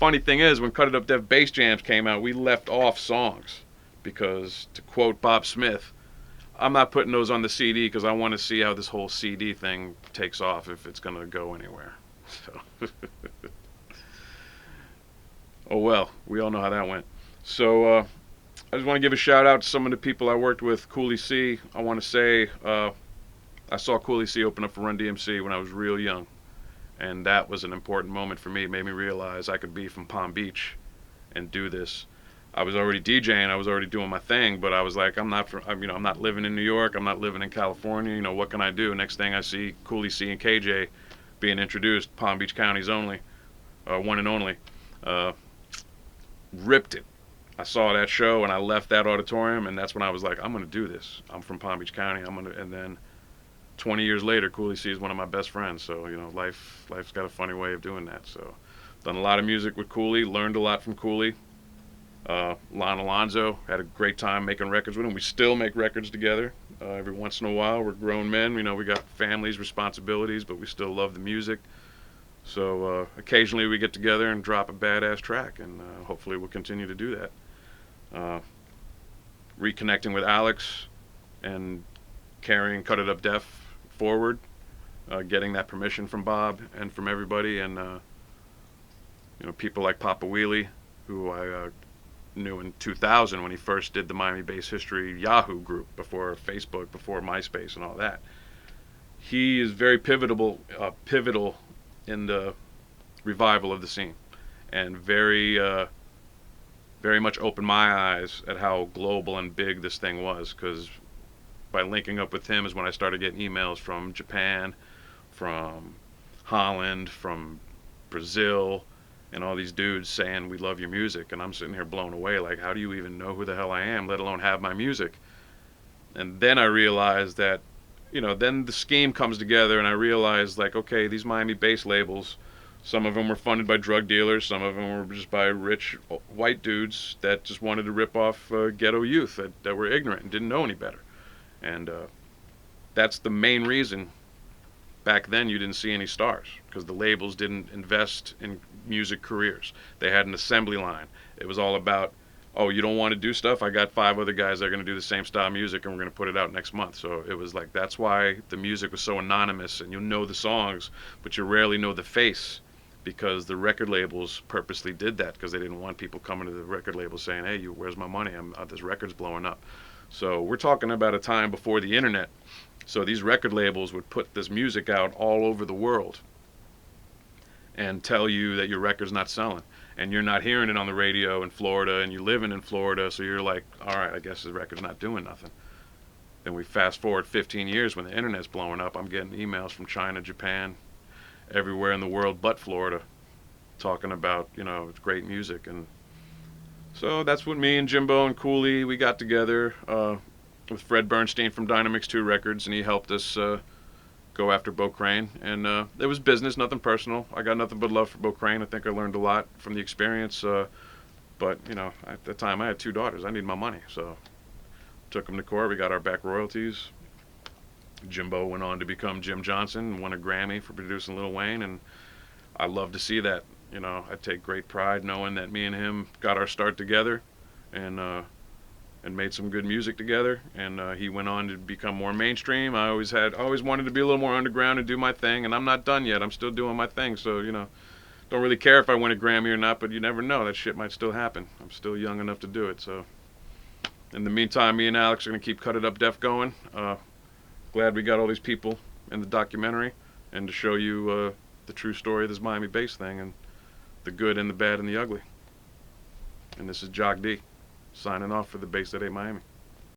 funny thing is, when Cut It Up Def Bass Jams came out, we left off songs because, to quote Bob Smith, I'm not putting those on the CD because I want to see how this whole CD thing takes off, if it's going to go anywhere. So, oh well, we all know how that went. So, I just want to give a shout out to some of the people I worked with. Cooley C. I want to say I saw Cooley C open up for Run DMC when I was real young, and that was an important moment for me. It made me realize I could be from Palm Beach and do this. I was already DJing, I was already doing my thing, but I was like, I'm not living in New York, I'm not living in California. What can I do? Next thing I see, Cooley C and KJ being introduced, Palm Beach County's only, one and only. Ripped it. I saw that show and I left that auditorium, and that's when I was like, I'm gonna do this. I'm from Palm Beach County. And then 20 years later, Cooley C is one of my best friends. So life's got a funny way of doing that. So done a lot of music with Cooley, learned a lot from Cooley. Lon Alonso, had a great time making records with him. We still make records together every once in a while. We're grown men, we got families, responsibilities, but we still love the music. So occasionally we get together and drop a badass track, and hopefully we'll continue to do that. Reconnecting with Alex and carrying Cut It Up Def forward, getting that permission from Bob and from everybody, and people like Papa Wheelie, who I knew in 2000 when he first did the Miami Bass History Yahoo group, before Facebook, before MySpace and all that. He is very pivotal in the revival of the scene, and very much opened my eyes at how global and big this thing was, because by linking up with him is when I started getting emails from Japan, from Holland, from Brazil, and all these dudes saying, we love your music. And I'm sitting here blown away, like, how do you even know who the hell I am, let alone have my music? And then I realized that, then the scheme comes together, and I realized, like, okay, these Miami bass labels, some of them were funded by drug dealers, some of them were just by rich white dudes that just wanted to rip off ghetto youth that were ignorant and didn't know any better. And that's the main reason back then you didn't see any stars, because the labels didn't invest in music careers. They had an assembly line. It was all about, oh, you don't want to do stuff? I got 5 other guys that are going to do the same style music, and we're going to put it out next month. So it was like, that's why the music was so anonymous, and you know the songs, but you rarely know the face, because the record labels purposely did that, because they didn't want people coming to the record label saying, hey, where's my money? This record's blowing up. So we're talking about a time before the internet. So these record labels would put this music out all over the world and tell you that your record's not selling, and you're not hearing it on the radio in Florida, and you're living in Florida, so you're like, all right, I guess the record's not doing nothing. Then we fast forward 15 years when the internet's blowing up. I'm getting emails from China, Japan, everywhere in the world but Florida, talking about, great music. And so that's what me and Jimbo and Cooley, we got together with Fred Bernstein from Dynamix 2 Records, and he helped us go after Bo Crane. And it was business, nothing personal. I got nothing but love for Bo Crane. I think I learned a lot from the experience. But, at the time I had 2 daughters. I needed my money. So took them to court. We got our back royalties. Jimbo went on to become Jim Johnson, won a Grammy for producing Lil Wayne. And I love to see that. I take great pride knowing that me and him got our start together and made some good music together. And he went on to become more mainstream. I always wanted to be a little more underground and do my thing, and I'm not done yet. I'm still doing my thing. So, don't really care if I win a Grammy or not, but you never know. That shit might still happen. I'm still young enough to do it. So in the meantime, me and Alex are going to keep Cut It Up Def going. Glad we got all these people in the documentary, and to show you the true story of this Miami bass thing, and the good and the bad and the ugly. And this is Jock D, signing off for the Bass that Ate Miami.